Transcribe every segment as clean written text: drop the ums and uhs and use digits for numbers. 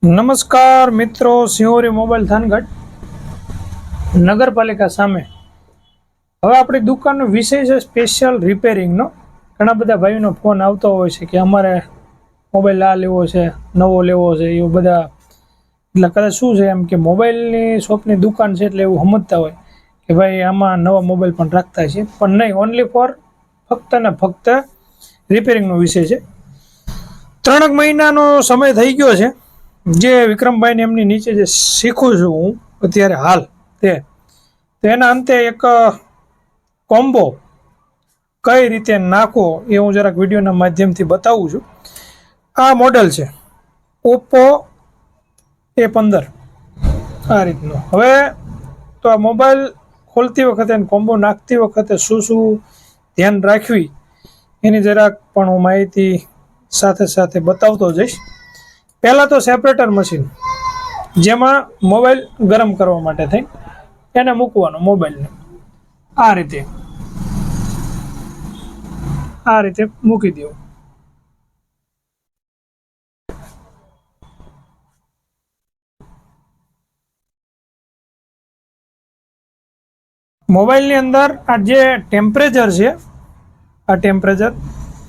નમસ્કાર મિત્રો, સિંહોરી મોબાઈલ થાનગઢ નગરપાલિકા સામે હવે આપણી દુકાનનો વિષય છે સ્પેશિયલ રિપેરિંગનો. ઘણા બધા ભાઈઓનો ફોન આવતો હોય છે કે અમારે મોબાઈલ આ લેવો છે, નવો લેવો છે, એવું બધા. એટલે કદાચ શું છે એમ કે મોબાઈલની શોપની દુકાન છે એટલે એવું સમજતા હોય કે ભાઈ આમાં નવા મોબાઈલ પણ રાખતા છે, પણ નહીં. ઓનલી ફોર ફક્ત ને ફક્ત રિપેરિંગનો વિષય છે. 3 મહિનાનો સમય થઈ ગયો છે જે વિક્રમભાઈને એમની નીચે જે શીખું છું હું અત્યારે હાલ, તેના અંતે એક કોમ્બો કઈ રીતે નાખવો એ હું જરાક વિડીયોના માધ્યમથી બતાવું છું. આ મોડલ છે ઓપ્પો A15, આ રીતનો. હવે તો આ મોબાઈલ ખોલતી વખતે અને કોમ્બો નાખતી વખતે શું ધ્યાન રાખવી એની જરાક પણ હું માહિતી સાથે સાથે બતાવતો જઈશ. પહેલાં તો સેપરેટર મશીન, જેમાં મોબાઈલ ગરમ કરવા માટે થઈ એને મૂકવાનો. મોબાઈલને આ રીતે મૂકી દેવું. મોબાઈલની અંદર આ જે ટેમ્પરેચર છે, આ ટેમ્પરેચર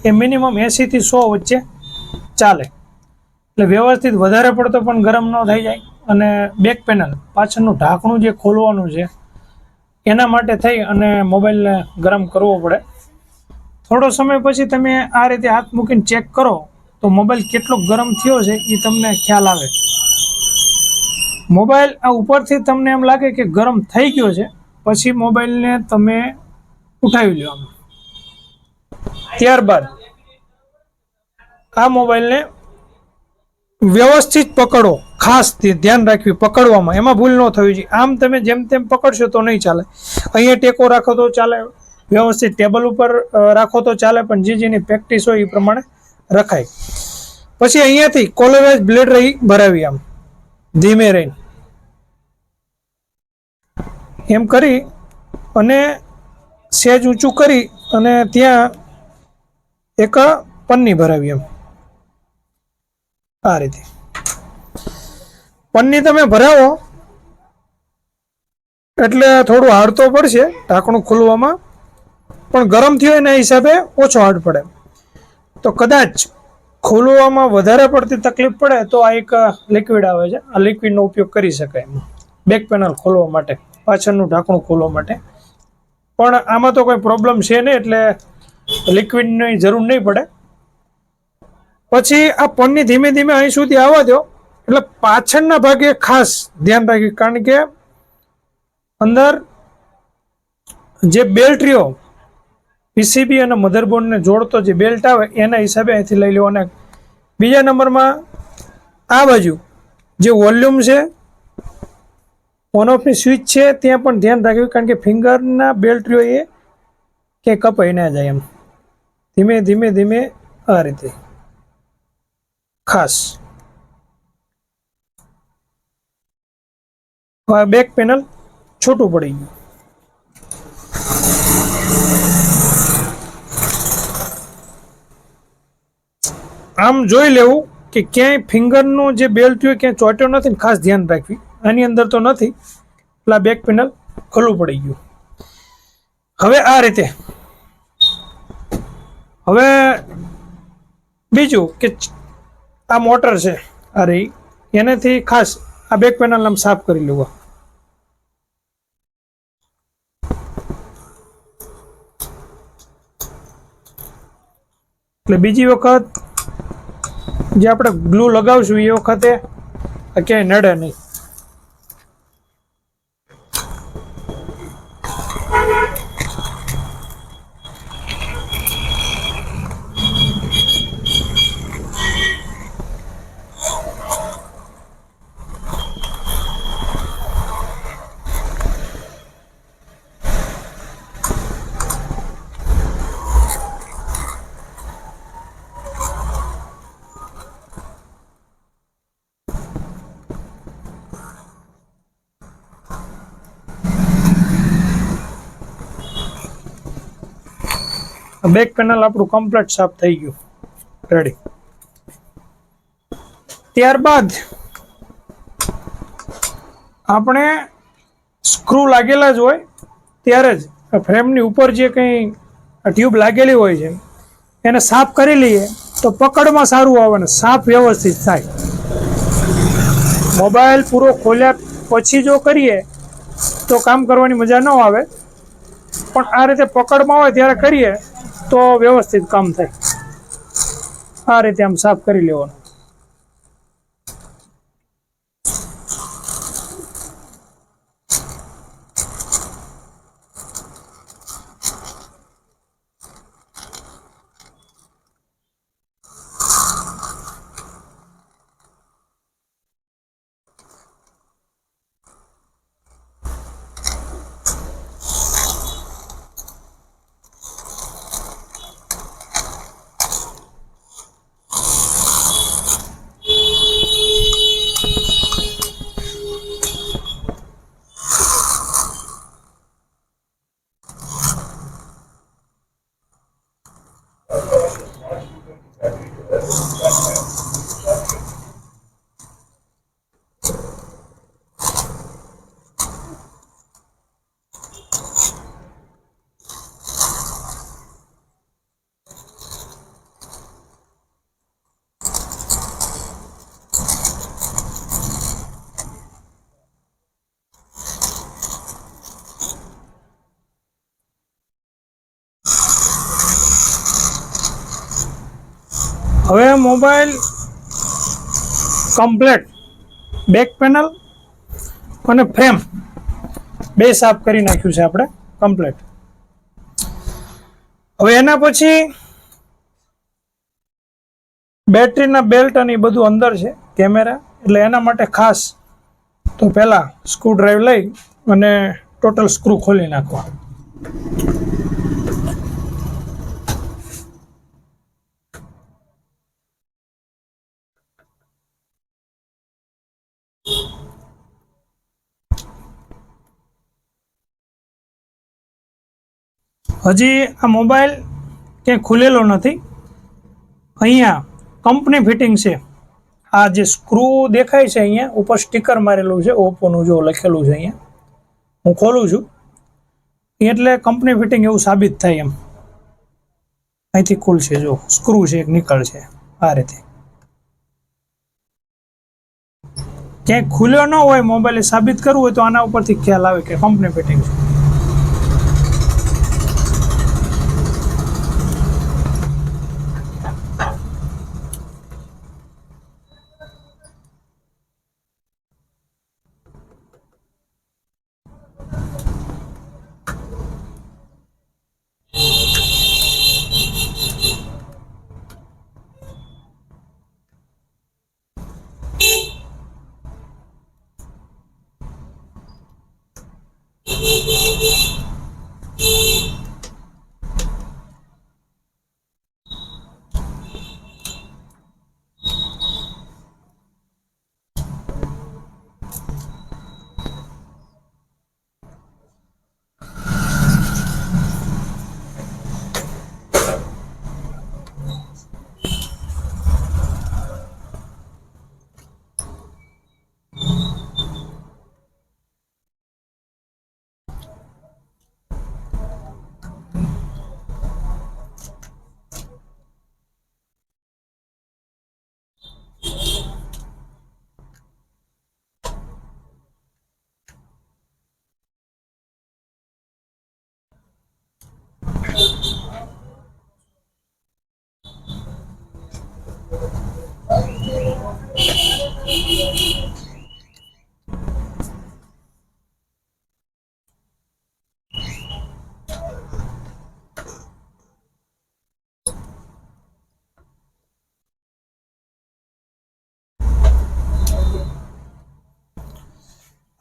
એ મિનિમમ 80 થી 100 વચ્ચે ચાલે, એટલે વ્યવસ્થિત વધારે પડતો પણ ગરમ ન થઈ જાય. અને બેક પેનલ, પાછળનું ઢાંકણું જે ખોલવાનું છે એના માટે થઈ અને મોબાઈલને ગરમ કરવો પડે. થોડો સમય પછી તમે આ રીતે હાથ મૂકીને ચેક કરો તો મોબાઈલ કેટલો ગરમ થયો છે એ તમને ખ્યાલ આવે. મોબાઈલ આ ઉપરથી તમને એમ લાગે કે ગરમ થઈ ગયો છે, પછી મોબાઈલને તમે ઉઠાવી લો. ત્યારબાદ આ મોબાઈલને વ્યવસ્થિત પકડો. ખાસ ધ્યાન રાખવી પકડવામાં, એમાં ભૂલ ન થવી જોઈએ. આમ તમે જેમ તેમ પકડશો તો નહીં ચાલે. અહીંયા ટેકો રાખો તો ચાલે, વ્યવસ્થિત ટેબલ ઉપર રાખો તો ચાલે, પણ જેની પ્રેક્ટિસ હોય એ પ્રમાણે રખાય. પછી અહીંયાથી કોલરવાઇઝ બ્લેડ રહી ભરાવી, આમ ધીમે રહીને એમ કરી અને સહેજ ઊંચું કરી અને ત્યાં એક પન્ની ભરાવી, એમ આ રીતે પન્ની તમે ભરાવો એટલે થોડું હાર્ડ તો પડશે ઢાંકણું ખોલવામાં, પણ ગરમ થયો એના હિસાબે ઓછો હાર્ડ પડે. તો કદાચ ખોલવામાં વધારે પડતી તકલીફ પડે તો આ એક લિક્વિડ આવે છે, આ લિક્વિડનો ઉપયોગ કરી શકાય બેક પેનલ ખોલવા માટે, પાછળનું ઢાંકણું ખોલવા માટે. પણ આમાં તો કોઈ પ્રોબ્લેમ છે નહીં, એટલે લિક્વિડની જરૂર નહીં પડે. પછી આ પન્ની ધીમે ધીમે અહીં સુધી આવવા દો. એટલે પાછળના ભાગે ખાસ ધ્યાન રાખી, કારણ કે અંદર જે બેલ્ટ રહ્યો પીસીબી અને મધરબોર્ડને જોડતો જે બેલ્ટ આવે એના હિસાબે અહીંથી લઈ લો. અને બીજા નંબરમાં આ બાજુ જે વોલ્યુમ છે, ઓન ઓફની સ્વિચ છે, ત્યાં પણ ધ્યાન રાખવું, કારણ કે ફિંગરના બેલ્ટ રહ્યો એ ક્યાંય કપાઈ ના જાય. એમ ધીમે ધીમે ધીમે આ રીતે ખાસ. હવે બેક પેનલ છૂટું પડી ગયું. આમ જોઈ લેવું કે ક્યાંય ફિંગરનો જે બેલ્ટ હોય ક્યાંય ચોટ્યો નથી ને, ખાસ ધ્યાન રાખવી. આની અંદર તો નથી, એટલે બેક પેનલ ખુલ્લું પડી ગયું. હવે આ રીતે. હવે બીજું કે આ મોટર છે આ રહી, એનાથી ખાસ આ બેક પેનલ આમ સાફ કરી લેવા. એટલે બીજી વખત જે આપણે ગ્લુ લગાવશું એ વખતે ક્યાંય નડે નહીં. બેક પેનલ આપણું કમ્પ્લીટ સાફ થઈ ગયું, રેડી. ત્યારબાદ આપણે સ્ક્રૂ લાગેલા જ હોય ત્યારે જ ફ્રેમની ઉપર જે કંઈ ટ્યુબ લાગેલી હોય છે એને સાફ કરી લઈએ તો પકડમાં સારું આવે ને સાફ વ્યવસ્થિત થાય. મોબાઈલ પૂરો ખોલ્યા પછી જો કરીએ તો કામ કરવાની મજા ન આવે, પણ આ રીતે પકડમાં હોય ત્યારે કરીએ તો વ્યવસ્થિત કામ થાય. આ રીતે આમ સાફ કરી લેવાનું. હવે મોબાઈલ કમ્પ્લેટ બેક પેનલ અને ફ્રેમ બે સાફ કરી નાખ્યું છે આપણે કમ્પ્લેટ. હવે એના પછી બેટરીના બેલ્ટ અને એ બધું અંદર છે, કેમેરા, એટલે એના માટે ખાસ તો પહેલાં સ્ક્રૂ ડ્રાઈવ લઈ અને ટોટલ સ્ક્રૂ ખોલી નાખવા. હજી આ મોબાઈલ ક્યાંય ખુલેલો નથી. અહીંયા કંપની ફિટિંગ છે. આ જે સ્ક્રૂ દેખાય છે અહીંયા ઉપર સ્ટીકર મારેલું છે ઓપ્પોનું, જો લખેલું છે અહીંયા. હું ખોલું છું એટલે કંપની ફિટિંગ એવું સાબિત થાય એમ. અહીંથી ખુલશે, જો સ્ક્રૂ છે એક નીકળશે આ રીતે. ક્યાંય ખુલ્યો ન હોય મોબાઈલ એ સાબિત કરવું હોય તો આના ઉપરથી ખ્યાલ આવે કે કંપની ફિટિંગ છે.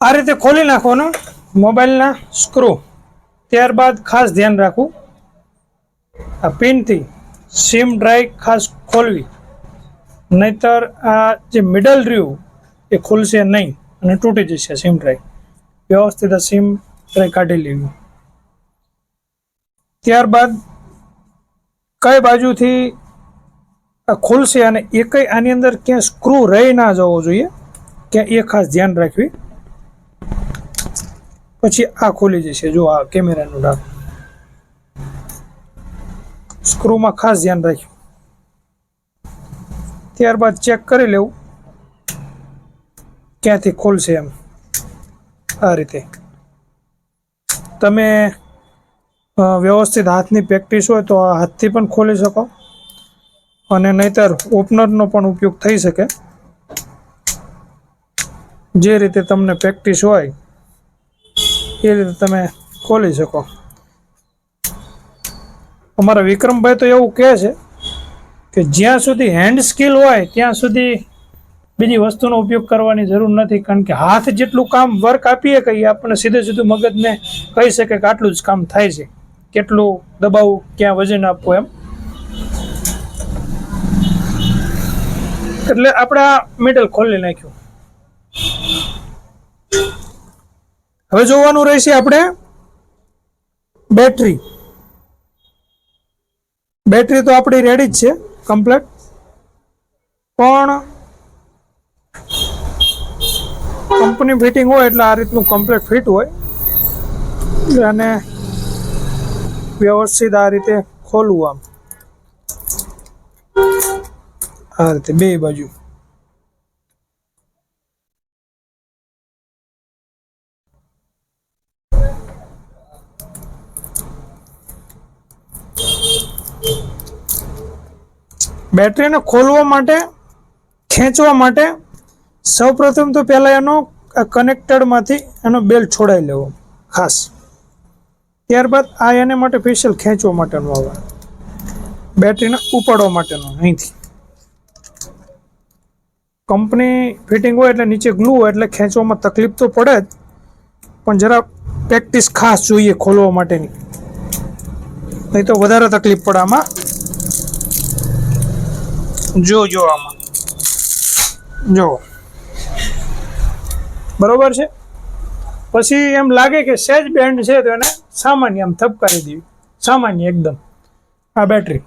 આ રીતે ખોલી નાખવાનો મોબાઈલના સ્ક્રૂ. ત્યારબાદ ખાસ ધ્યાન રાખવું, આ પિનથી સિમ ડ્રાઈવ ખાસ ખોલવી, નહીતર આ જે મિડલ રહ્યું એ ખુલશે નહીં અને તૂટી જશે સિમ ડ્રાઈવ. વ્યવસ્થિત આ સિમ ડ્રાઈવ કાઢી લેવી. ત્યારબાદ કઈ બાજુથી આ ખુલશે અને એ કઈ આની અંદર ક્યાં સ્ક્રૂ રહી ના જવો જોઈએ, ક્યાં એ ખાસ ધ્યાન રાખવી. પછી આ ખુલી જશે. જો આ કેમેરાનું ડાક, સ્ક્રૂમાં ખાસ ધ્યાન રાખ્યું. ત્યારબાદ ચેક કરી લેવું ક્યાંથી ખોલશે એમ. આ રીતે તમે વ્યવસ્થિત હાથની પ્રેક્ટિસ હોય તો આ હાથથી પણ ખોલી શકો, અને નહીતર ઓપનરનો પણ ઉપયોગ થઈ શકે. જે રીતે તમને પ્રેક્ટિસ હોય એ રીતે તમે ખોલી શકો. અમારા વિક્રમભાઈ તો એવું કહે છે કે જ્યાં સુધી હેન્ડ સ્કિલ હોય ત્યાં સુધી બીજી વસ્તુનો ઉપયોગ કરવાની જરૂર નથી, કારણ કે હાથ જેટલું કામ વર્ક આપીએ કે આપણને સીધું મગજને કહી શકે કે આટલું જ કામ થાય છે, કેટલું દબાવવું, ક્યાં વજન આપવું એમ. એટલે આપણે આ મેટલ ખોલી નાખ્યું. હવે જોવાનું રહેશે આપણે બેટરી. બેટરી તો આપણી રેડી જ છે કમ્પ્લીટ, પણ કંપની ફિટિંગ હોય એટલે આ રીતનું કમ્પ્લીટ ફિટ હોય. અને વ્યવસ્થિત આ રીતે ખોલવું, આ રીતે બે બાજુ. બેટરીને ખોલવા માટે, ખેંચવા માટે સૌપ્રથમ તો પહેલાં એનો કનેક્ટરમાંથી એનો બેલ્ટ છોડાવી લેવો ખાસ. ત્યારબાદ આ એને માટે સ્પેશિયલ ખેંચવા માટેનો આવે, બેટરીને ઉપાડવા માટેનો. અહીંથી કંપની ફિટિંગ હોય એટલે નીચે ગ્લુ હોય એટલે ખેંચવામાં તકલીફ તો પડે જ, પણ જરા પ્રેક્ટિસ ખાસ જોઈએ ખોલવા માટેની, નહીં તો વધારે તકલીફ પડે આમાં. જો આમાં જો બરોબર છે. પછી એમ લાગે કે સેજ બેન્ડ છે તો એને સામાન્ય આમ થપકારી દેવી, સામાન્ય એકદમ. આ બેટરી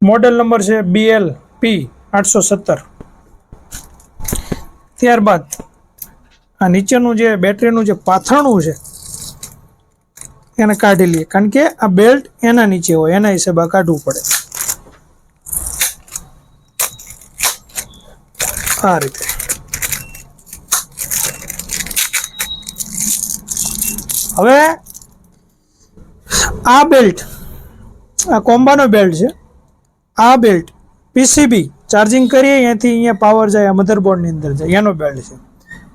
મોડેલ નંબર છે BLP817. ત્યારબાદ આ નીચેનું જે બેટરીનું જે પાથરણું છે એને કાઢી લઈએ, કારણ કે આ બેલ્ટ એના નીચે હોય, એના હિસાબે કાઢવું પડે. આ રીતે હવે આ બેલ્ટ, આ કોમ્બાનો બેલ્ટ છે. આ બેલ્ટ પીસીબી ચાર્જિંગ કરીએ અહીંયાથી અહીંયા પાવર જાય, મધરબોર્ડની અંદર જાય, એનો બેલ્ટ છે.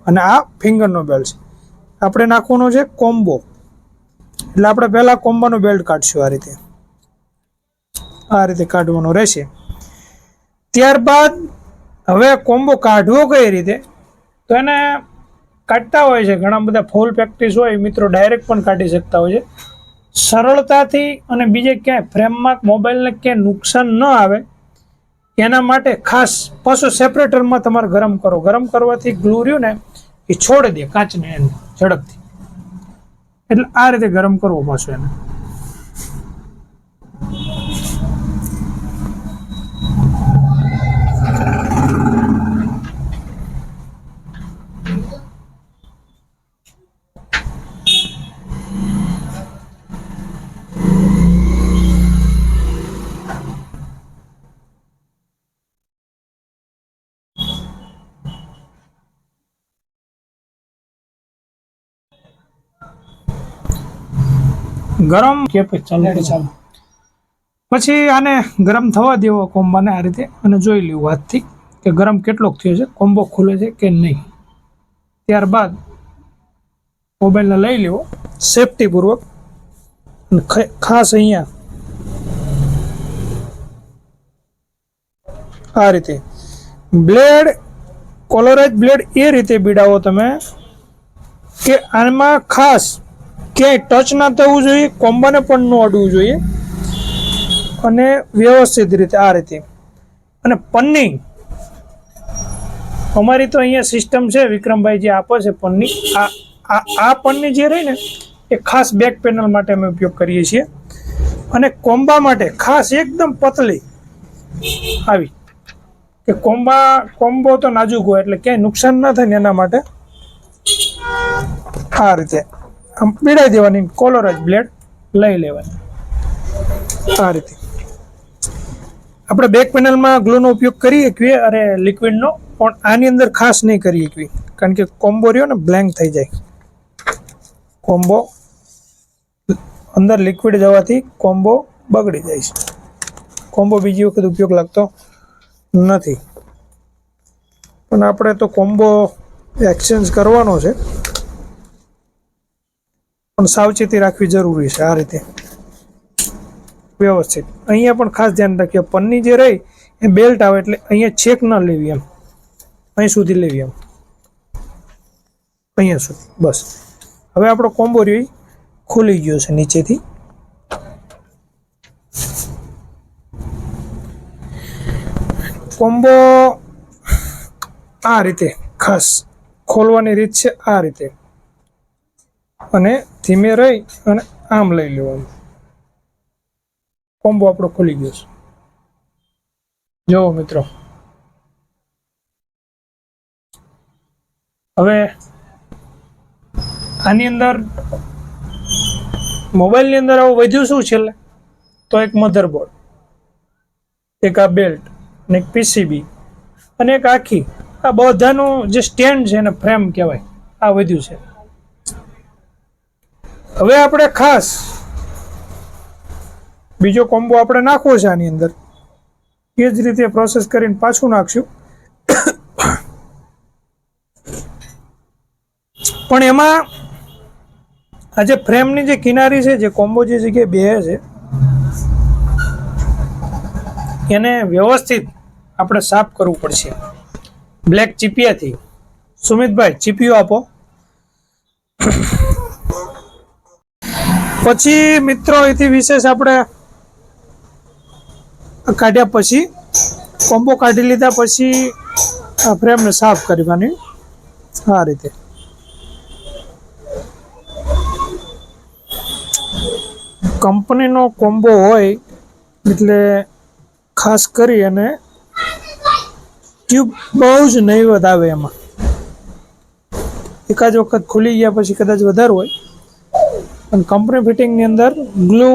અને આ ફિંગરનો બેલ્ટ છે. આપણે નાખવાનો છે કોમ્બો, એટલે આપણે પહેલાં કોમ્બાનો બેલ્ટ કાઢશું. આ રીતે કાઢવાનો રહેશે. ત્યારબાદ હવે કોમ્બો કાઢવો કઈ રીતે, તો એને કાઢતા હોય છે ઘણા બધા ફૂલ પ્રેક્ટિસ હોય મિત્રો, ડાયરેક્ટ પણ કાઢી શકતા હોય છે સરળતાથી. અને બીજે ક્યાંય ફ્રેમમાં મોબાઈલને ક્યાંય નુકસાન ન આવે એના માટે ખાસ પાછું સેપરેટરમાં તમારે ગરમ કરો. ગરમ કરવાથી ગ્લુ રહ્યું ને એ છોડી દે કાચને એને ઝડપથી, એટલે આ રીતે ગરમ કરવો પાછું એને. ગરમ કે ચાલો. પછી આને ગરમ થવા દેવો કોમ્બાને આ રીતે, અને જોઈ લેવું હાથથી કે ગરમ કેટલોક થયો છે, કોમ્બો ખુલે છે કે નહીં. ત્યારબાદ મોબાઈલને લઈ લેવો સેફટીપૂર્વક. ખાસ અહીંયા આ રીતે બ્લેડ, કોલરાઇઝ બ્લેડ એ રીતે બીડાવો તમે કે આમાં ખાસ ક્યાંય ટચ ના થવું જોઈએ, કોમ્બાને પણ ન અડવું જોઈએ, અને વ્યવસ્થિત રીતે આ રીતે. અને પન્ની અમારી તો અહીંયા સિસ્ટમ છે, વિક્રમભાઈ જે આપે છે પન્ની, આ પન્ની જે રહી ને એ ખાસ બેક પેનલ માટે અમે ઉપયોગ કરીએ છીએ. અને કોમ્બા માટે ખાસ એકદમ પતલી આવી, કે કોમ્બો તો નાજુક હોય એટલે ક્યાંય નુકસાન ના થાય ને એના માટે આ રીતે આમ પીડાઈ દેવાની, કોલર જ બ્લેડ લઈ લેવાની આ રીતે. આપણે બેક પેનલમાં ગ્લુનો ઉપયોગ કરી શકીએ અરે લિક્વિડનો, પણ આની અંદર ખાસ નહીં કરી શકીએ કારણ કે કોમ્બો રહ્યો ને બ્લેન્ક થઈ જાય. કોમ્બો અંદર લિક્વિડ જવાથી કોમ્બો બગડી જાય છે. કોમ્બો બીજી વખત ઉપયોગ લાગતો નથી, પણ આપણે તો કોમ્બો એક્સચેન્જ કરવાનો છે, પણ સાવચેતી રાખવી જરૂરી છે. આ રીતે વ્યવસ્થિત. અહીંયા પણ ખાસ ધ્યાન રાખીએ, પન્ની જે રહી એ બેલ્ટ આવે એટલે અહીંયા ચેક ન લેવી, એમ અહીં સુધી લેવી, એમ અહીંયા સુધી બસ. હવે આપણો કોમ્બો રહ્યો ખુલી ગયો છે નીચેથી. કોમ્બો આ રીતે ખાસ ખોલવાની રીત છે આ રીતે, અને ધીમે રહી અને આમ લઈ લેવાનું. કોમ્બો આપણો ખુલી ગયો છે. જુઓ મિત્રો, હવે આની અંદર મોબાઈલની અંદર આવું વધ્યું શું છેલ્લે તો એક મધરબોર્ડ, એક આ બેલ્ટ, અને એક પીસીબી, અને એક આખી આ બધાનું જે સ્ટેન્ડ છે એને ફ્રેમ કહેવાય, આ વધ્યું છે. હવે આપણે ખાસ બીજો કોમ્બો આપણે નાખવો છે આની અંદર, એ જ રીતે પ્રોસેસ કરીને પાછું નાખશું. પણ એમાં આ જે ફ્રેમની જે કિનારી છે, જે કોમ્બો જે જગ્યાએ બે છે, એને વ્યવસ્થિત આપણે સાફ કરવું પડશે બ્લેક ચીપિયાથી. સુમિતભાઈ ચીપિયો આપો. પછી મિત્રો એથી વિશેષ આપણે કાઢ્યા પછી, કોમ્બો કાઢી લીધા પછી આ ફ્રેમને સાફ કરવાની આ રીતે. કંપનીનો કોમ્બો હોય એટલે ખાસ કરી અને ટ્યુબ બહુ જ નહીવત આવે એમાં. એકાદ વખત ખુલી ગયા પછી કદાચ વધારે હોય, અને કંપની ફિટિંગની અંદર ગ્લુ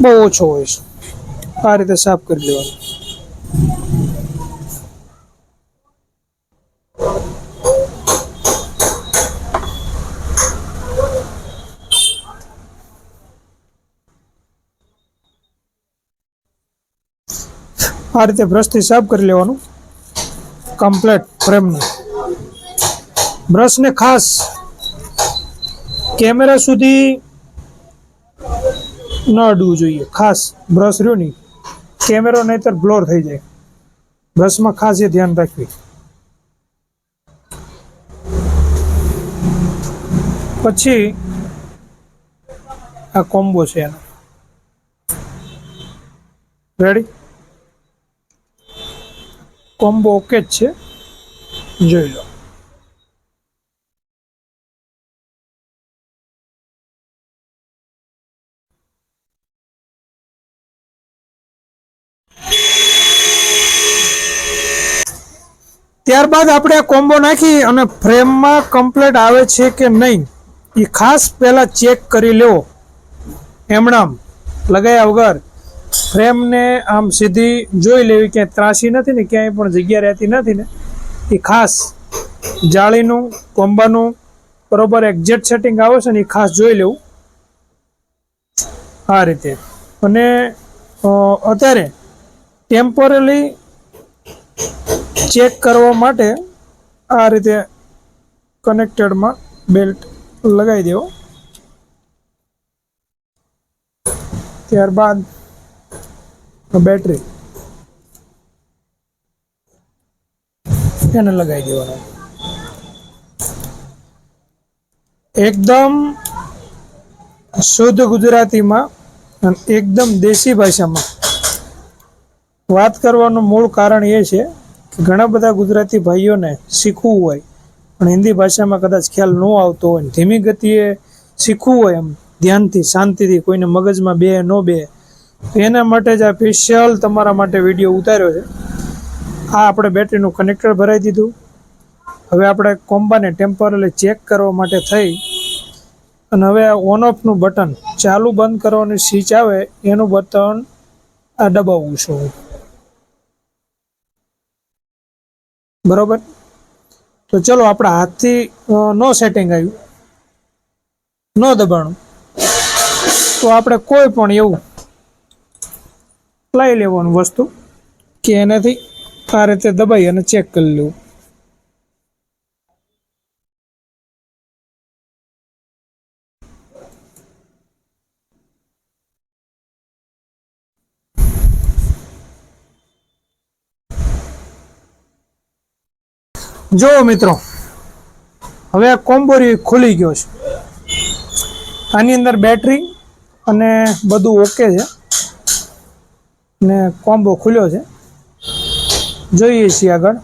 બહુ ઓછો હોય છે. આ રીતે સાફ કરી લેવાનું. આ રીતે બ્રશથી સાફ કરી લેવાનું કમ્પ્લેટ ફ્રેમને. બ્રશને ખાસ કેમેરા સુધી ન અડવું જોઈએ. ખાસ બ્રશ રહ્યો નહીં, કેમેરો નહીંતર બ્લોર થઈ જાય. બ્રશમાં ખાસ એ ધ્યાન રાખવી. પછી આ કોમ્બો છે એનો રેડી. કોમ્બો ઓકે જ છે, જોઈ લો. ત્યારબાદ આપણે આ કોમ્બો નાખી અને ફ્રેમમાં કમ્પ્લીટ આવે છે કે નહીં એ ખાસ પહેલાં ચેક કરી લેવો. એમણામ લગાવ્યા વગર ફ્રેમને આમ સીધી જોઈ લેવી, ક્યાંય ત્રાસી નથી ને ક્યાંય પણ જગ્યા રહેતી નથી ને. એ ખાસ જાળીનું કોમ્બાનું બરોબર એક્ઝેક્ટ સેટિંગ આવે છે ને એ ખાસ જોઈ લેવું આ રીતે. અને અત્યારે ટેમ્પરરી ચેક કરવા માટે આ રીતે કનેક્ટેડમાં બેલ્ટ લગાવી દેવો. ત્યારબાદ બેટરી એને લગાવી દેવાનો. એકદમ શુદ્ધ ગુજરાતીમાં અને એકદમ દેશી ભાષામાં વાત કરવાનું મૂળ કારણ એ છે કે ઘણા બધા ગુજરાતી ભાઈઓને શીખવું હોય પણ હિન્દી ભાષામાં કદાચ ખ્યાલ ન આવતો હોય, ધીમી ગતિએ શીખવું હોય, એમ ધ્યાનથી શાંતિથી, કોઈને મગજમાં બે ન બે, તો એના માટે જ આ સ્પેશિયલ તમારા માટે વિડીયો ઉતાર્યો છે. આ આપણે બેટરીનું કનેક્ટર ભરાઈ દીધું. હવે આપણે કોમ્બાને ટેમ્પરરી ચેક કરવા માટે થઈ અને હવે ઓન ઓફનું બટન ચાલુ બંધ કરવાની સ્વિચ આવે એનું બટન આ દબાવવું છું બરોબર. તો ચલો આપણા હાથથી નો સેટિંગ આવ્યું, નો દબાણું, તો આપણે કોઈ પણ એવું લઈ લેવાનું વસ્તુ કે એનાથી આ રીતે દબાઈ અને ચેક કરી લેવું. જો મિત્રો હવે આ કોમ્બો ખુલી ગયો છે. આની અંદર બેટરી અને બધું ઓકે છે ને કોમ્બો ખુલ્યો છે. જોઈએ છીએ આગળ.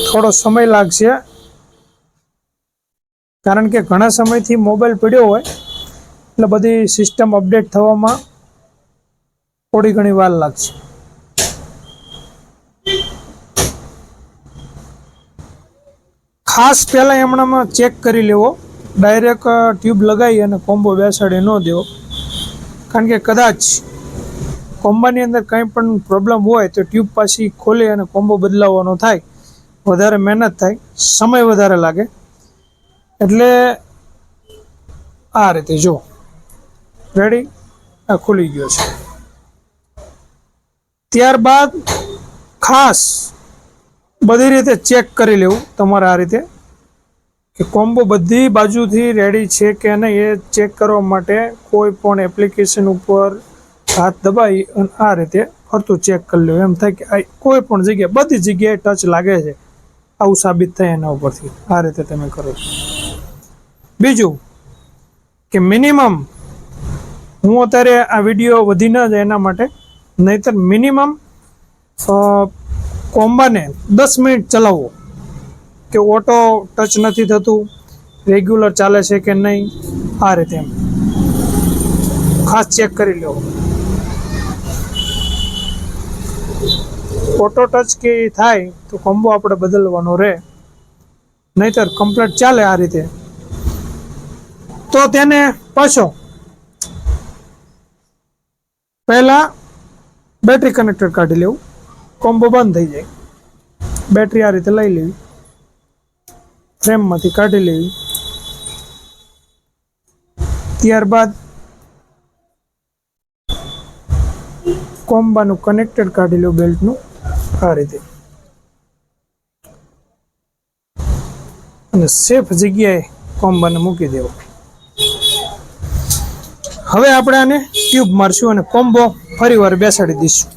થોડો સમય લાગશે કારણ કે ઘણા સમયથી મોબાઈલ પડ્યો હોય એટલે બધી સિસ્ટમ અપડેટ થવામાં થોડી ઘણી વાર લાગશે. ખાસ પહેલાં એમણામાં ચેક કરી લેવો, ડાયરેક્ટ ટ્યુબ લગાવી અને કોમ્બો બેસાડી ન દેવો, કારણ કે કદાચ કોમ્બાની અંદર કંઈ પણ પ્રોબ્લેમ હોય તો ટ્યુબ પાછી ખોલી અને કોમ્બો બદલાવવાનો થાય, વધારે મહેનત થાય, સમય વધારે લાગે. એટલે આ રીતે જો રેડી, આ ખુલી ગયો છે. ત્યારબાદ ખાસ બધી રીતે ચેક કરી લેવું તમારે આ રીતે કે કોમ્બો બધી બાજુથી રેડી છે કે નહીં. એ ચેક કરવા માટે કોઈ પણ એપ્લિકેશન ઉપર હાથ દબાવી અને આ રીતે ફરતું ચેક કરી લેવું. એમ થાય કે કોઈ પણ જગ્યાએ બધી જગ્યાએ ટચ લાગે છે, આવું સાબિત થાય એના ઉપરથી. આ રીતે તમે કરો. બીજું કે મિનિમમ હું અત્યારે આ વિડીયો વધી ન જાય એના માટે, નહીંતર મિનિમમ કોમ્બાને 10 મિનિટ ચલાવવો કે ઓટો ટચ નથી થતું, રેગ્યુલર ચાલે છે કે નહીં, આ રીતે એમ ખાસ ચેક કરી લો. ઓટો ટચ કે થાય તો કોમ્બો આપણે બદલવાનો રહે, નહીંતર કમ્પ્લીટ ચાલે આ રીતે. તો તેને પાછો પહેલાં બેટરી કનેક્ટર કાઢી લેવું, કોમ્બો બંધ થઈ જાય. બેટરી આ રીતે લઈ લેવી, ફ્રેમમાંથી કાઢી લેવી. ત્યારબાદ કોમ્બાનું કનેક્ટર કાઢી લો બેલ્ટનું આ રીતે, અને સેફ જગ્યાએ કોમ્બાને મૂકી દેવો. હવે આપણે આને ટ્યુબ મારશું અને કોમ્બો ફરીવાર બેસાડી દઈશું.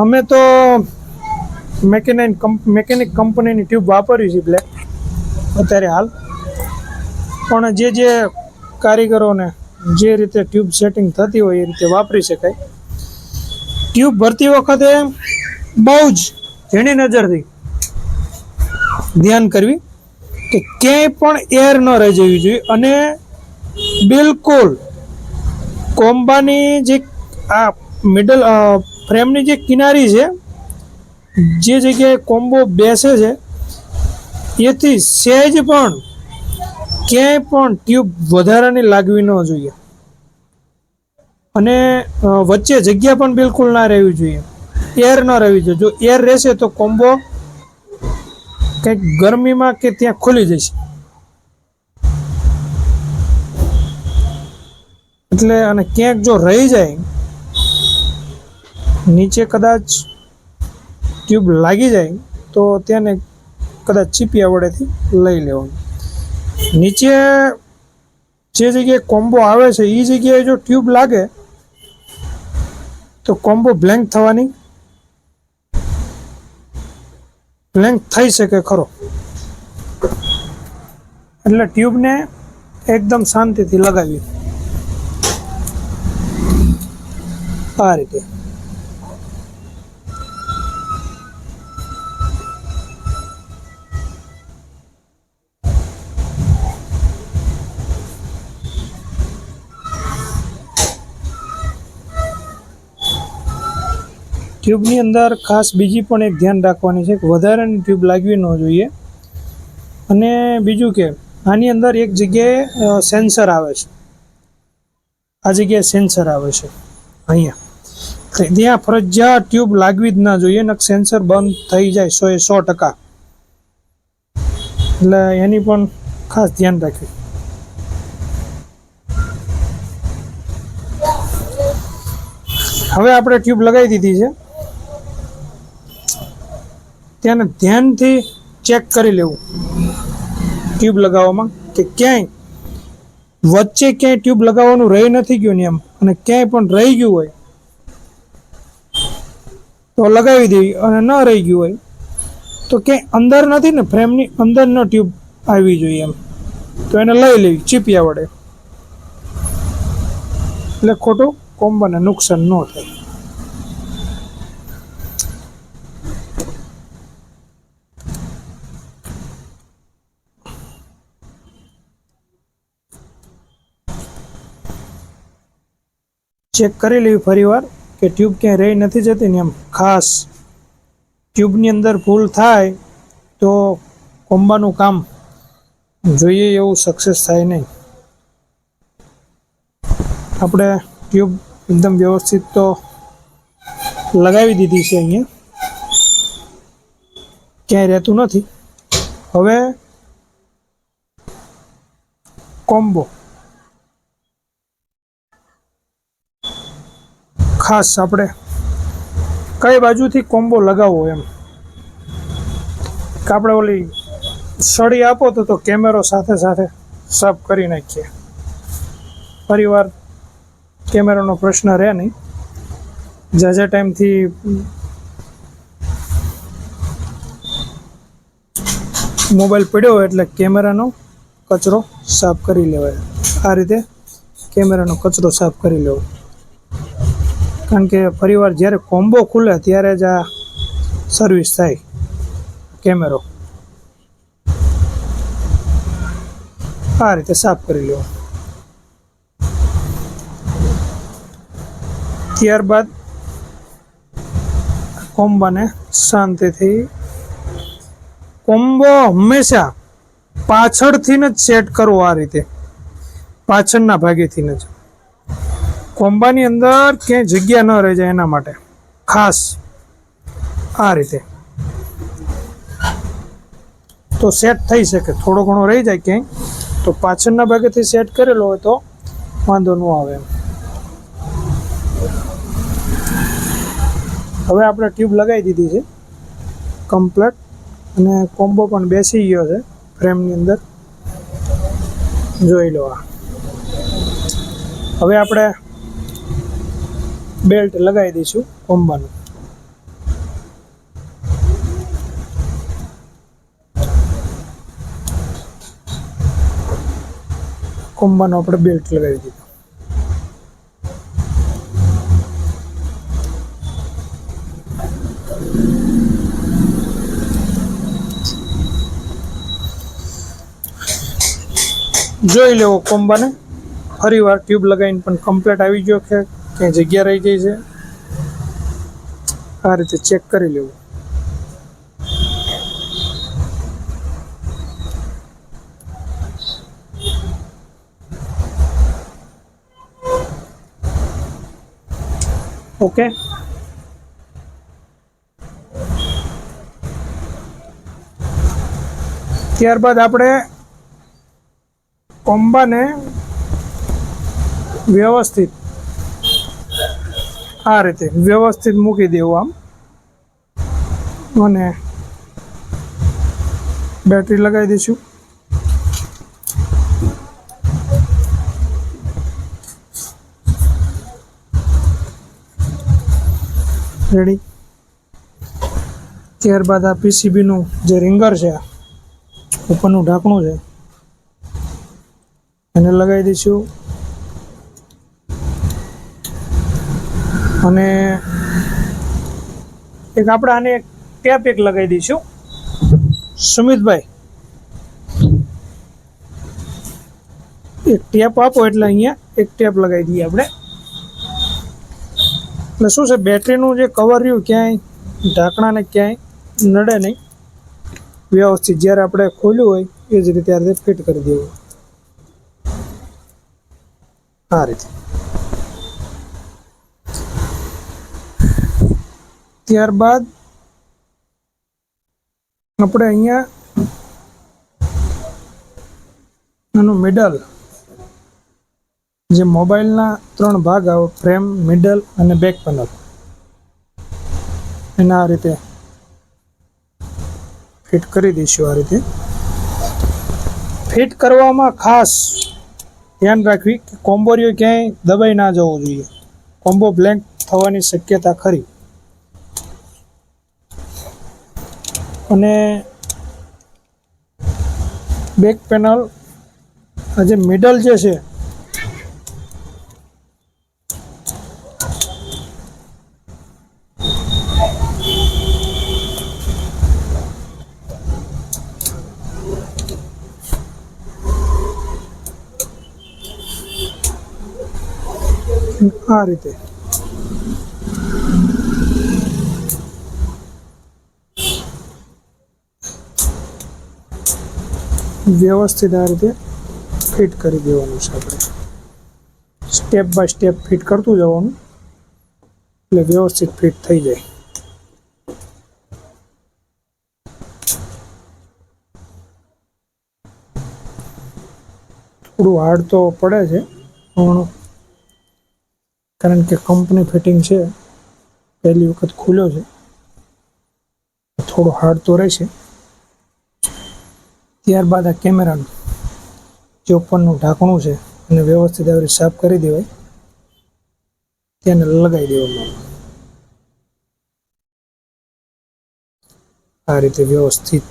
અમે તો મેકેનિક કંપનીની ટ્યુબ વાપરી છે બ્લેક અત્યારે હાલ, પણ જે કારીગરોને જે રીતે ટ્યુબ સેટિંગ થતી હોય એ રીતે વાપરી શકાય. ટ્યુબ ભરતી વખતે બહુ જ ઝીણી નજરથી ધ્યાન કરવી કે ક્યાંય પણ એર ન રહી જવી જોઈએ, અને બિલકુલ કોમ્બાની જે આ મિડલ ફ્રેમની જે કિનારી છે, જે જગ્યાએ કોમ્બો બેસે છે એથી સહેજ પણ ક્યાંય પણ ટ્યુબ વધારાની લાગવી ન જોઈએ, અને વચ્ચે જગ્યા પણ બિલકુલ ના રહેવી જોઈએ, એર ન રહેવી જોઈએ. જો એર રહેશે તો કોમ્બો કંઈક ગરમીમાં કે ત્યાં ખુલી જશે. એટલે અને ક્યાંક જો રહી જાય, નીચે કદાચ ટ્યુબ લાગી જાય તો તેને કદાચ ચીપિયા વડેથી લઈ લેવાનું. નીચે જે જગ્યાએ કોમ્બો આવે છે એ જગ્યાએ જો ટ્યુબ લાગે તો કોમ્બો બ્લેન્ક થઈ શકે ખરો. એટલે ટ્યુબને એકદમ શાંતિથી લગાવી આ રીતે. ટ્યુબની અંદર ખાસ બીજી પણ એક ધ્યાન રાખવાની છે કે વધારાની ટ્યુબ લાગવી ન જોઈએ. અને બીજું કે આની અંદર એક જગ્યાએ સેન્સર આવે છે, આ જગ્યાએ સેન્સર આવે છે અહીંયા, ત્યાં ફરજિયાત ટ્યુબ લાગવી જ ના જોઈએ, ને સેન્સર બંધ થઈ જાય 100%. એટલે એની પણ ખાસ ધ્યાન રાખવું. હવે આપણે ટ્યુબ લગાવી દીધી છે, ત્યાં ધ્યાનથી ચેક કરી લેવું ટ્યુબ લગાવવામાં કે ક્યાંય વચ્ચે ક્યાંય ટ્યુબ લગાવવાનું રહી નથી ગયું ને એમ, અને ક્યાંય પણ રહી ગયું હોય તો લગાવી દેવી, અને ન રહી ગયું હોય તો ક્યાંય અંદર નથી ને, ફ્રેમની અંદર ન ટ્યુબ આવી જોઈએ એમ, તો એને લઈ લેવી ચીપિયા વડે, એટલે ખોટું કોમ્બોને નુકસાન ન થાય. ચેક કરી લેવી ફરીવાર કે ટ્યુબ ક્યાંય રહી નથી જતી ને એમ. ખાસ ટ્યુબની અંદર ભૂલ થાય તો કોમ્બાનું કામ જોઈએ એવું સક્સેસ થાય નહીં. આપણે ટ્યુબ એકદમ વ્યવસ્થિત તો લગાવી દીધી છે, અહીંયા ક્યાંય રહેતું નથી. હવે કોમ્બો ખાસ આપણે કઈ બાજુથી કોમ્બો લગાવવો એમ, કે આપણે ઓલી સળી આપો તો કેમેરો સાથે સાથે સાફ કરી નાખીએ, ફરીવાર કેમેરાનો પ્રશ્ન રહે નહીં. જાજા ટાઈમથી મોબાઈલ પડ્યો હોય એટલે કેમેરાનો કચરો સાફ કરી લેવાય. આ રીતે કેમેરાનો કચરો સાફ કરી લેવો, કારણ કે ફરીવાર જ્યારે કોમ્બો ખુલે ત્યારે જ આ સર્વિસ થાય કેમેરો. આ રીતે સાફ કરી લેવો. ત્યારબાદ કોમ્બાને શાંતિથી, કોમ્બો હંમેશા પાછળથી જ સેટ કરવો, આ રીતે પાછળના ભાગેથી જ. કોમ્બાની અંદર ક્યાંય જગ્યા ન રહી જાય એના માટે ખાસ આ રીતે તો સેટ થઈ શકે. થોડો ઘણો રહી જાય ક્યાંય તો પાછળના ભાગેથી સેટ કરેલો હોય તો વાંધો ન આવે. હવે આપણે ટ્યુબ લગાવી દીધી છે કમ્પ્લીટ, અને કોમ્બો પણ બેસી ગયો છે ફ્રેમની અંદર, જોઈ લો. હવે આપણે બેલ્ટ લગાવી દઈશું કોમ્બાનું. કોમ્બાનો આપણે બેલ્ટ લગાવી દીધો. જોઈ લેવો કોમ્બાને ફરીવાર ટ્યુબ લગાવીને પણ કમ્પ્લીટ આવી ગયો કે ક્યાંય જગ્યા રહી ગઈ છે, આ રીતે ચેક કરી લેવું. ઓકે, ત્યારબાદ આપણે કોમ્બાને વ્યવસ્થિત આ રીતે વ્યવસ્થિત મૂકી દેવું આમ, અને બેટરી લગાવી દઈશું. રેડી. ત્યારબાદ આ પીસીબીનું જે રિંગર છે, ઉપરનું ઢાંકણું છે, એને લગાવી દઈશું. અને એક આપણે આને એક ટેપ એક લગાવી દઈશું. સુમિતભાઈ એક ટેપ આપો એટલે અહીંયા એક ટેપ લગાવી દઈએ આપણે. એટલે શું છે, બેટરીનું જે કવર રહ્યું ક્યાંય ઢાંકણાને ક્યાંય નડે નહીં, વ્યવસ્થિત જ્યારે આપણે ખોલ્યું હોય એ જ રીતે આ રીતે ફિટ કરી દેવું, આ રીતે. ત્યારબાદ આપણે અહીંયા એનું મિડલ, જે મોબાઈલના 3 ભાગ આવે, ફ્રેમ, મિડલ અને બેક પેનલ, એને આ રીતે ફિટ કરી દઈશું. આ રીતે ફિટ કરવામાં ખાસ ધ્યાન રાખવી કે કોમ્બોરિયો ક્યાંય દબાઈ ના જવો જોઈએ, કોમ્બો બ્લેન્ક થવાની શક્યતા ખરી. અને બેક પેનલ, આ જે મિડલ જે છે આ રીતે વ્યવસ્થિત આ રીતે ફિટ કરી દેવાનું છે. આપણે સ્ટેપ બાય સ્ટેપ ફિટ કરતું જવાનું એટલે વ્યવસ્થિત ફિટ થઈ જાય. થોડું હાર્ડ તો પડે છે, પણ કારણ કે કંપની ફિટિંગ છે, પહેલી વખત ખુલ્યો છે, થોડું હાર્ડ તો રહેશે. ત્યારબાદ આ કેમેરાનું જે ઉપરનું ઢાંકણું છે અને વ્યવસ્થિત આવી રીતે સાફ કરી દેવાય, તેને લગાવી દેવામાં આ રીતે વ્યવસ્થિત.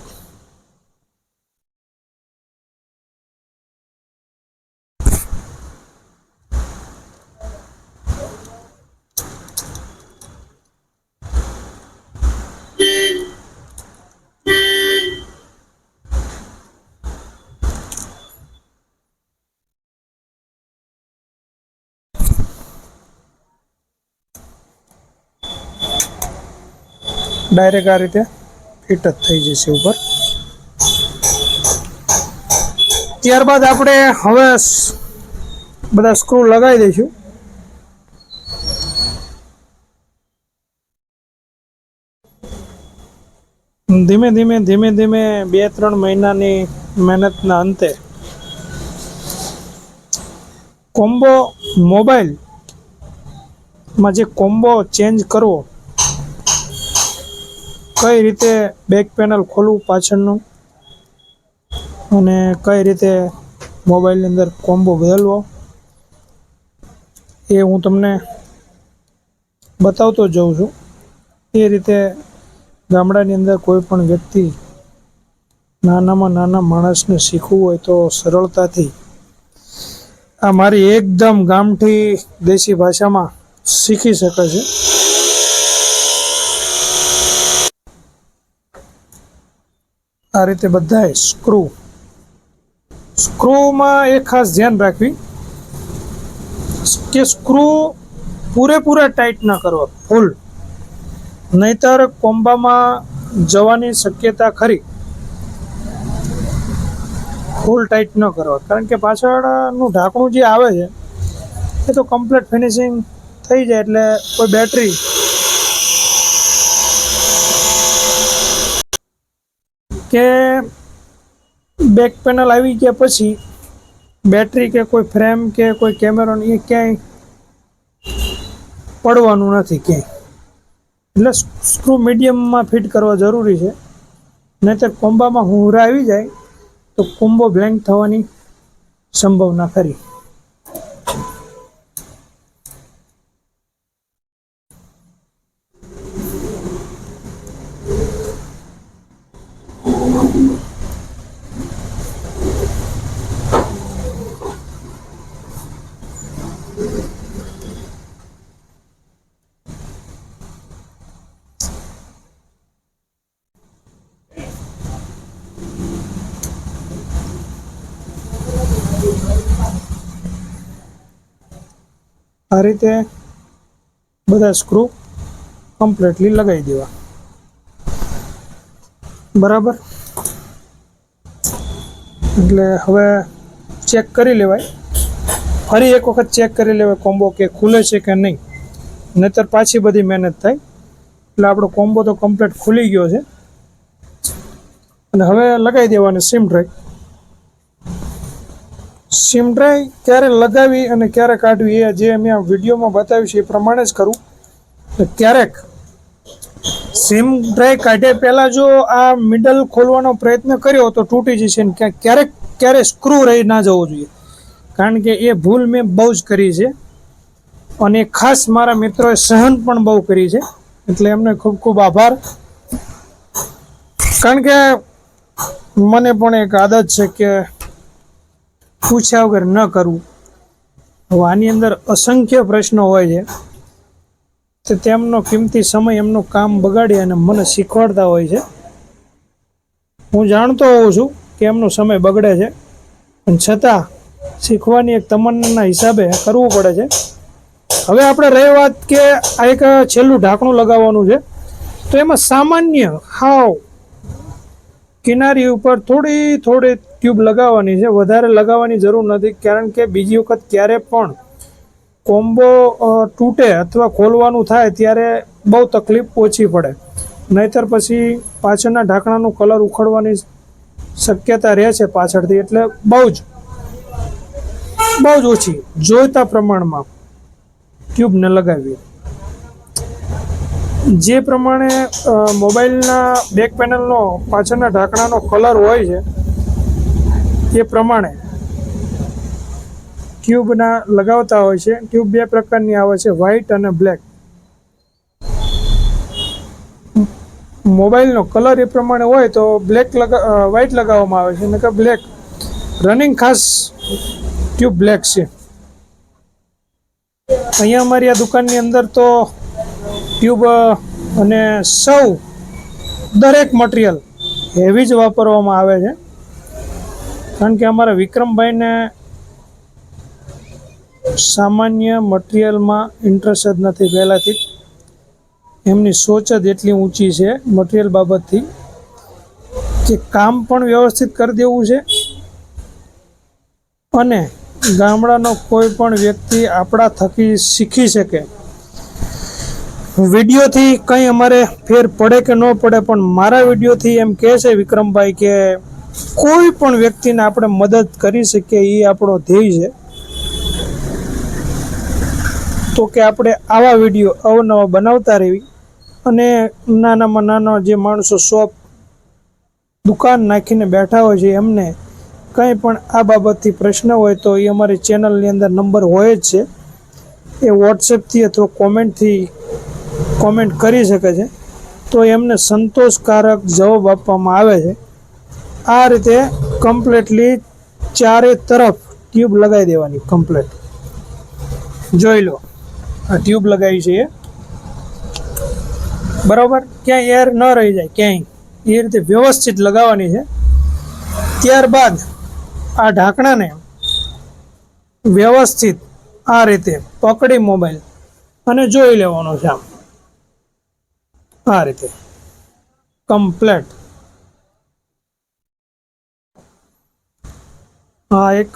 ડાયરેક્ટ આ રીતે ફિટ જ થઈ જશે ઉપર. ત્યારબાદ આપણે હવે બધા સ્ક્રૂ લગાવી દઈશું. ધીમે ધીમે 2-3 મહિનાની મહેનતના અંતે કોમ્બો મોબાઈલમાં જે કોમ્બો ચેન્જ કરવો, કઈ રીતે બેક પેનલ ખોલવું પાછળનું, અને કઈ રીતે મોબાઈલની અંદર કોમ્બો બદલવો, એ હું તમને બતાવતો જાઉં છું. એ રીતે ગામડાની અંદર કોઈ પણ વ્યક્તિ, નાનામાં નાના માણસને શીખવું હોય તો સરળતાથી આ મારી એકદમ ગામઠી દેશી ભાષામાં શીખી શકે છે. આ રીતે બધાય સ્ક્રૂમાં એક ખાસ ધ્યાન રાખવી કે સ્ક્રૂ પૂરેપૂરા ટાઈટ ના કરવા, ફૂલ, નહીતર કોમ્બામાં જવાની શક્યતા ખરી. ફૂલ ટાઈટ ન કરવા, કારણ કે પાછળનું ઢાંકણું જે આવે છે એ તો કમ્પ્લીટ ફિનિશિંગ થઈ જાય એટલે કોઈ બેટરી કે બેક પેનલ આવી ગયા પછી બેટરી કે કોઈ ફ્રેમ કે કોઈ કેમેરો એ ક્યાંય પડવાનું નથી ક્યાંય. એટલે સ્ક્રૂ મીડિયમમાં ફિટ કરવા જરૂરી છે, નહીંતર કોમ્બામાં હુંરા આવી જાય તો કોમ્બો બ્લેન્ક થવાની સંભાવના ખરી. આ રીતે બધા સ્ક્રૂ કમ્પ્લીટલી લગાવી દેવા. બરાબર, એટલે હવે ચેક કરી લેવાય, ફરી એક વખત ચેક કરી લેવાય કોમ્બો કે ખુલે છે કે નહીં, નહીતર પાછી બધી મહેનત થાય. એટલે આપણો કોમ્બો તો કમ્પ્લીટ ખુલી ગયો છે. અને હવે લગાવી દેવાની સિમ ડ્રાઈવ. સિમ ડ્રાઈવ ક્યારે લગાવી અને ક્યારે કાઢવી એ જે મેં આ વિડીયોમાં બતાવ્યું છે એ પ્રમાણે જ કરું. ક્યારેક સિમ ડ્રાઈવ કાઢ્યા પહેલાં જો આ મિડલ ખોલવાનો પ્રયત્ન કર્યો તો તૂટી જશે ને ક્યારેક સ્ક્રૂ રહી ના જવો જોઈએ, કારણ કે એ ભૂલ મેં બહુ જ કરી છે અને ખાસ મારા મિત્રોએ સહન પણ બહુ કરી છે. એટલે એમને ખૂબ ખૂબ આભાર, કારણ કે મને પણ એક આદત છે કે પૂછ્યા વગર ન કરવું. હવે આની અંદર અસંખ્ય પ્રશ્નો હોય છે, તો તેમનો કિંમતી સમય એમનું કામ બગાડી અને મને શીખવાડતા હોય છે. હું જાણતો હોઉં છું કે એમનો સમય બગડે છે, પણ છતાં શીખવાની એક તમન્નાના હિસાબે કરવું પડે છે. હવે આપણે રહી વાત કે આ એક છેલ્લું ઢાંકણું લગાવવાનું છે, તો એમાં સામાન્ય હાવ કિનારી ઉપર થોડી ટ્યુબ લગાવવાની છે, વધારે લગાવવાની જરૂર નથી. કારણ કે બીજી વખત ક્યારે પણ કોમ્બો તૂટે અથવા ખોલવાનું થાય ત્યારે બહુ તકલીફ ઓછી પડે, નહીતર પછી પાછળના ઢાંકણાનું કલર ઉખડવાની શક્યતા રહે છે પાછળથી. એટલે બહુ જ ઓછી જોઈતા પ્રમાણમાં ટ્યુબને લગાવી. જે પ્રમાણે મોબાઈલના બેક પેનલનો પાછળના ઢાંકણાનો કલર હોય છે એ પ્રમાણે ટ્યુબના લગાવતા હોય છે. ટ્યુબ બે પ્રકારની આવે છે, વ્હાઇટ અને બ્લેક. મોબાઈલનો કલર એ પ્રમાણે હોય તો વ્હાઇટ લગાવવામાં આવે છે, અને કે બ્લેક રનિંગ ખાસ ટ્યુબ બ્લેક છે. અહીંયા અમારી આ દુકાનની અંદર તો ટ્યુબ અને દરેક મટીરિયલ હેવી જ વાપરવામાં આવે છે, કારણ કે અમારા વિક્રમભાઈને સામાન્ય મટીરિયલમાં ઇન્ટરેસ્ટ જ નથી પહેલાંથી. એમની સોચ જ એટલી ઊંચી છે મટીરિયલ બાબતથી કે કામ પણ વ્યવસ્થિત કરી દેવું છે, અને ગામડાનો કોઈ પણ વ્યક્તિ આપણા થકી શીખી શકે. વિડીયોથી કંઈ અમારે ફેર પડે કે ન પડે, પણ મારા વિડીયોથી એમ કહે છે વિક્રમભાઈ કે કોઈ પણ વ્યક્તિને આપણે મદદ કરી શકીએ, એ આપણો ધ્યેય છે. તો કે આપણે આવા વિડીયો અવનવા બનાવતા રહેવી, અને નાનામાં નાના જે માણસો શોપ દુકાન નાખીને બેઠા હોય છે એમને કંઈ પણ આ બાબતથી પ્રશ્ન હોય તો એ અમારી ચેનલની અંદર નંબર હોય જ છે, એ વોટ્સએપથી અથવા કોમેન્ટ કરી શકે છે, તો એમને સંતોષકારક જવાબ આપવામાં આવે છે. આ રીતે કમ્પ્લીટલી ચારે તરફ ટ્યુબ લગાવી દેવાની કમ્પ્લીટ. જોઈ લો, આ ટ્યુબ લગાવી છે એ બરાબર, ક્યાંય એર ન રહી જાય ક્યાંય, એ રીતે વ્યવસ્થિત લગાવવાની છે. ત્યારબાદ આ ઢાંકણાને વ્યવસ્થિત આ રીતે પકડી મોબાઈલ અને જોઈ લેવાનો છે. આ રીતે કમ્પ્લેટ. આ એક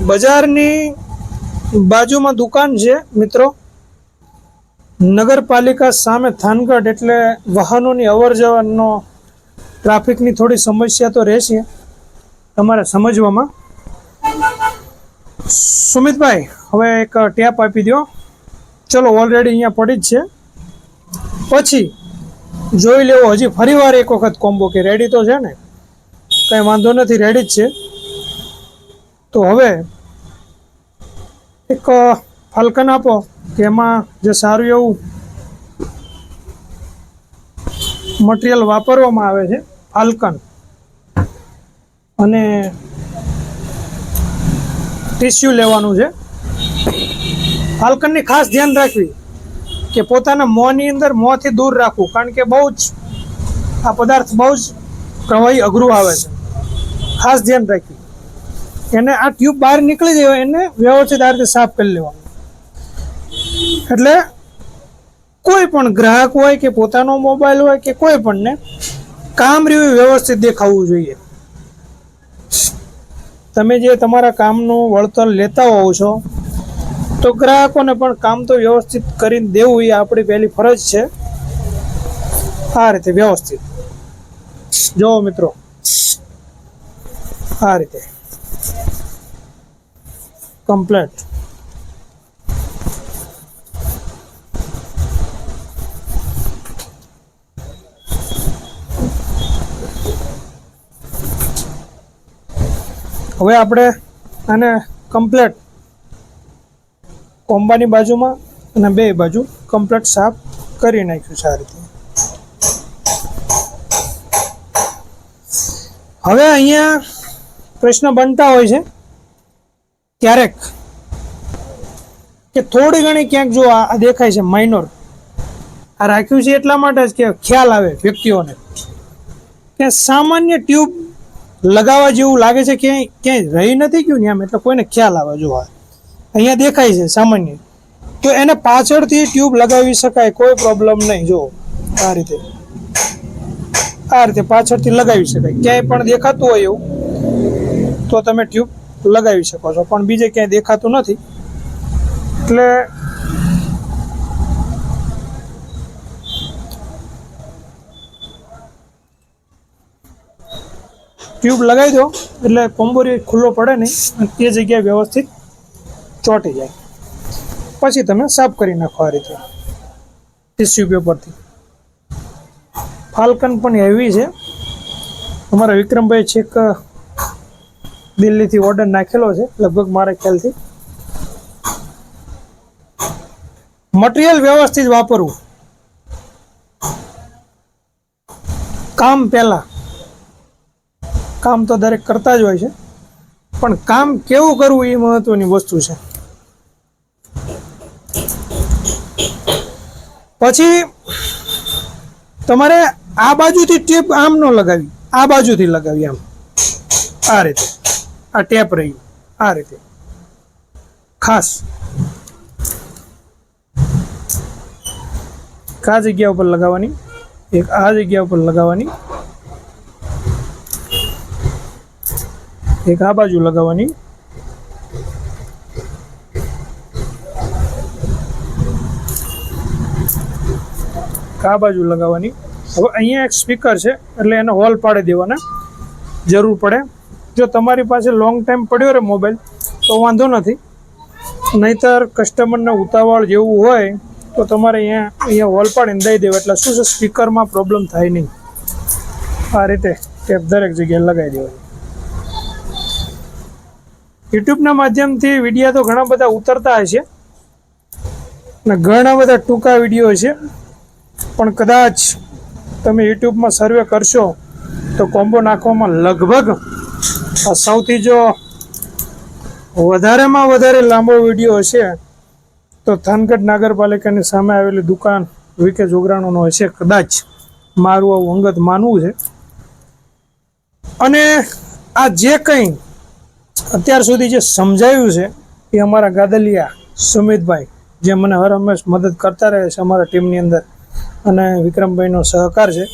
બજારની બાજુમાં દુકાન છે મિત્રો, નગરપાલિકા સામે થાનગઢ, એટલે વાહનોની અવર જવરનો ટ્રાફિકની થોડી સમસ્યા તો રહેશે તમારે સમજવામાં. સુમિતભાઈ હવે એક ટેપ આપી દો. ચલો, ઓલરેડી અહીંયા પડી જ છે, પછી જોઈ લેવો હજી ફરીવાર એક વખત કોમ્બો કે રેડી તો છે ને, કંઈ વાંધો નથી, રેડી જ છે. તો હવે એક ફાલ્કન આપો કે એમાં જે સારું એવું મટીરિયલ વાપરવામાં આવે છે ફાલ્કન, અને ટીસ્યુ લેવાનું છે. ફાલ્કનની ખાસ ધ્યાન રાખવી કે પોતાના મોંની અંદર મોંથી દૂર રાખવું, કારણ કે બહુ જ આ પદાર્થ બહુ જ પ્રવાહી અઘરું આવે છે, ખાસ ધ્યાન રાખવી. એને આ ટ્યુબ બહાર નીકળી જાય એને વ્યવસ્થિત આ રીતે સાફ કરી લેવાનું. એટલે કોઈ પણ ગ્રાહક હોય કે પોતાનો મોબાઈલ હોય કે કોઈ પણને કામ રહ્યું વ્યવસ્થિત દેખાવું જોઈએ. તમે જે તમારા કામનું વળતર લેતા હોવ છો તો ગ્રાહકોને પણ કામ તો વ્યવસ્થિત કરીને દેવું એ આપણી પહેલી ફરજ છે. આ રીતે વ્યવસ્થિત જો મિત્રો, આ રીતે કમ્પ્લેટ. હવે આપણે આને કમ્પ્લેટ કોમ્બાની બાજુમાં અને બે બાજુ કમ્પ્લેટ સાફ કરી નાખ્યું છે આ રીતે. હવે અહીંયા પ્રશ્ન બનતા હોય છે ક્યારેક કે થોડી ઘણી ક્યાંક જો આ દેખાય છે માઇનોર, આ રાખ્યું છે એટલા માટે જ કે ખ્યાલ આવે વ્યક્તિઓને કે સામાન્ય ટ્યુબ લગાવવા જેવું લાગે છે, ક્યાંય રહી નથી ગયું ને આમ, એટલે કોઈને ખ્યાલ આવે. જો અહીંયા દેખાય છે સામાન્ય, તો એને પાછળથી ટ્યુબ લગાવી શકાય, કોઈ પ્રોબ્લેમ નહીં. જો આ રીતે પાછળથી લગાવી શકાય. ક્યાંય પણ દેખાતું હોય એવું તો તમે ટ્યુબ લગાવી શકો છો, પણ બીજે ક્યાંય દેખાતું નથી. એટલે ટ્યુબ લગાવી દો એટલે કોમ્બોરી ખુલ્લો પડે નહીં અને એ જગ્યાએ વ્યવસ્થિત ચોંટી જાય. પછી તમે સાફ કરી નાખો આ રીતે ટીસ્યુ પેપરથી. ફાલ્કન પણ હેવી છે. અમારા વિક્રમભાઈ છેક દિલ્હીથી ઓર્ડર નાખેલો છે લગભગ મારા ખ્યાલથી. મટીરિયલ વ્યવસ્થિત વાપરવું. કામ પહેલાં, કામ તો દરેક કરતા જ હોય છે, પણ કામ કેવું કરવું એ મહત્વની વસ્તુ છે. પછી તમારે આ બાજુથી ટેપ આમ ન લગાવી, આ બાજુથી લગાવી આમ, આ રીતે. આ ટેપ રહી આ રીતે ખાસ આ જગ્યા ઉપર લગાવવાની, એક આ જગ્યા ઉપર લગાવવાની, એક આ બાજુ લગાવવાની, આ બાજુ લગાવવાની. હવે અહીંયા એક સ્પીકર છે એટલે એને હોલ પાડી દેવાના જરૂર પડે. જો તમારી પાસે લોંગ ટાઈમ પડ્યો રહે મોબાઈલ તો વાંધો નથી, નહીંતર કસ્ટમરને ઉતાવળ જેવું હોય તો તમારે અહીંયા હોલ પાડીને દઈ દેવા, એટલે શું છે સ્પીકરમાં પ્રોબ્લેમ થાય નહીં. આ રીતે ટેપ દરેક જગ્યાએ લગાવી દેવાની. યુટ્યુબના માધ્યમથી વિડીયો તો ઘણા બધા ઉતરતા હશે અને ઘણા બધા ટૂંકા વિડીયો છે, પણ કદાચ તમે યુટ્યુબમાં સર્વે કરશો તો કોમ્બો નાખવામાં લગભગ સૌથી જો વધારેમાં વધારે લાંબો વિડીયો હશે તો થાનગઢ નગરપાલિકાની સામે આવેલી દુકાન વીકે જોગરાણોનો હશે, કદાચ મારું આવું અંગત માનવું છે. અને આ જે કંઈ અત્યાર સુધી જે સમજાયું છે એ અમારા ગાદલિયા સુમિતભાઈ, જે મને હર હંમેશ મદદ કરતા રહે છે અમારા ટીમની અંદર, અને વિક્રમભાઈનો સહકાર છે.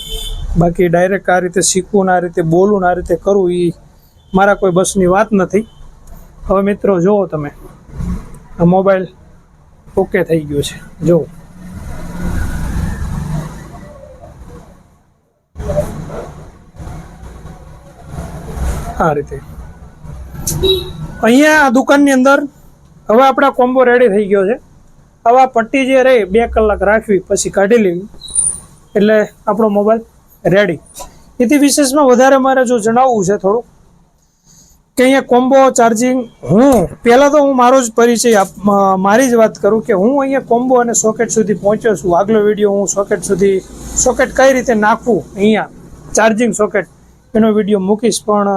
બાકી ડાયરેક્ટ આ રીતે શીખવું ને આ રીતે બોલવું ને આ રીતે કરવું એ મારા કોઈ બસની વાત નથી. હવે મિત્રો જુઓ તમે, આ મોબાઈલ ઓકે થઈ ગયો છે. જુઓ આ રીતે અહીંયા આ દુકાનની અંદર હવે આપણા કોમ્બો રેડી થઈ ગયો છે. હવે આ પટ્ટી જે રહી 2 કલાક રાખવી પછી કાઢી લેવી એટલે આપણો મોબાઈલ રેડી. એથી વિશેષમાં વધારે મારે જો જણાવવું છે થોડુંક કે અહીંયા કોમ્બો ચાર્જિંગ, પહેલાં તો હું મારો જ પરિચય મારી જ વાત કરું કે હું અહીંયા કોમ્બો અને સોકેટ સુધી પહોંચ્યો છું. આગલો વિડીયો હું સોકેટ કઈ રીતે નાખવું અહીંયા ચાર્જિંગ સોકેટ એનો વિડીયો મૂકીશ. પણ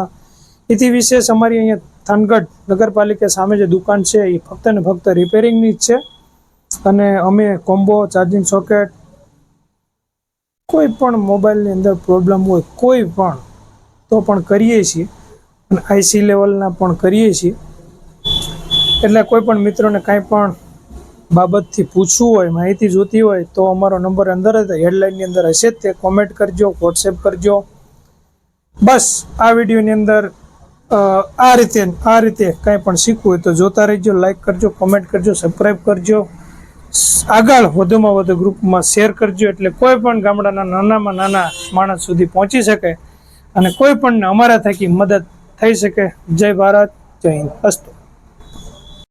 એથી વિશેષ અમારી અહીંયા થાનગઢ નગરપાલિકા સામે જે દુકાન છે એ ફક્ત ને ફક્ત રિપેરિંગની જ છે, અને અમે કોમ્બો ચાર્જિંગ સોકેટ કોઈ પણ મોબાઈલની અંદર પ્રોબ્લેમ હોય કોઈ પણ તો પણ કરીએ છીએ. અને આઈસી લેવલના પણ કરીએ છીએ. એટલે કોઈ પણ મિત્રોને કાંઈ પણ બાબતથી પૂછવું હોય, માહિતી જોતી હોય તો અમારો નંબર અંદર જ હેડલાઇનની અંદર હશે જ, તે કોમેન્ટ કરજો, વોટ્સએપ કરજો. બસ આ વિડીયોની અંદર આ રીતે કાંઈ પણ શીખવું હોય તો જોતા રહેજો, લાઈક કરજો, કોમેન્ટ કરજો, સબસ્ક્રાઈબ કરજો, આગળ વધુમાં વધુ ગ્રુપમાં શેર કરજો, એટલે કોઈ પણ ગામડાના નાનામાં નાના માણસ સુધી પહોંચી શકે અને કોઈ પણને અમારા થકી મદદ થઈ શકે. જય ભારત, જય હિન્દ, અસ્તુ.